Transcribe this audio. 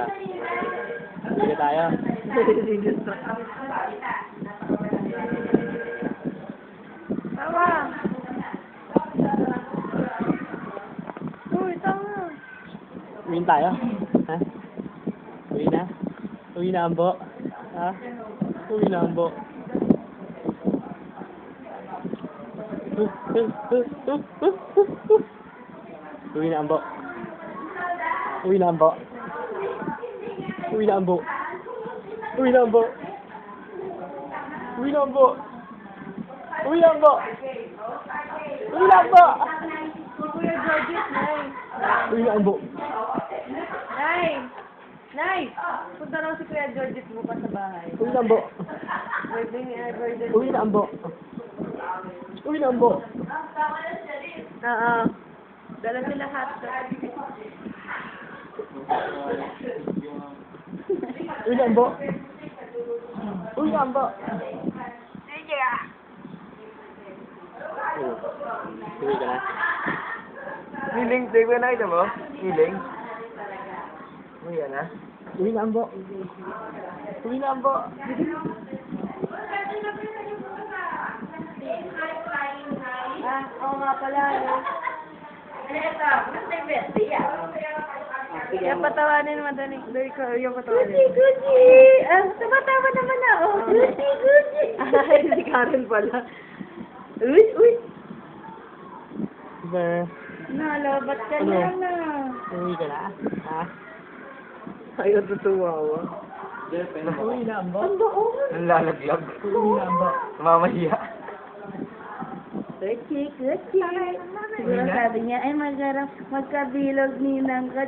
ka. Uwi na tayo. Tawa! Uy, tawa! Uwi na tayo. Ha? Uwi na? Uwi na, Ambo? Ha? Uwi na, Ambo? Uwi na, Ambo? Uwi na, Ambo? Uwi na, Ambo? Uwi na, Ambo? Uwi na, Ambo? Uwi na, Ambo? Uwi na, Ambo? Kuya Georgie, Nay! Uwi na, Ambo? Nay! Nay! Punta raw si Kuya Georgie bukas sa bahay. Uwi na, Ambo? Birthday. Uwi na, Ambo? Uwi na, Ambo? Oo. Dala sila hotdog. Uwi na, Ambo? Uwi na, Ambo? Sige! Uwi ka na? Hiling, take ko na ito mo? Hiling? Uy, yan ha? Uwi na, Ambo? Uwi na, Ambo? Ah, oo nga pala. Kaya patawanin mo, Dani. Dali ko, yung patawanin. Gucci! Ah, tumatawa naman ako. Gucci! Ay, si Karen pala. Uy! Ba? Nalabat ka Ano? na. Uwi ka na? Ha? Ayaw tutuwawa. Uwi na, Ambo? Ang baon. Ang lalaglag. Uwi na, Ambo? Mamahiya. Gucci. Siguro sabi niya, ay magkabilog ninang ka.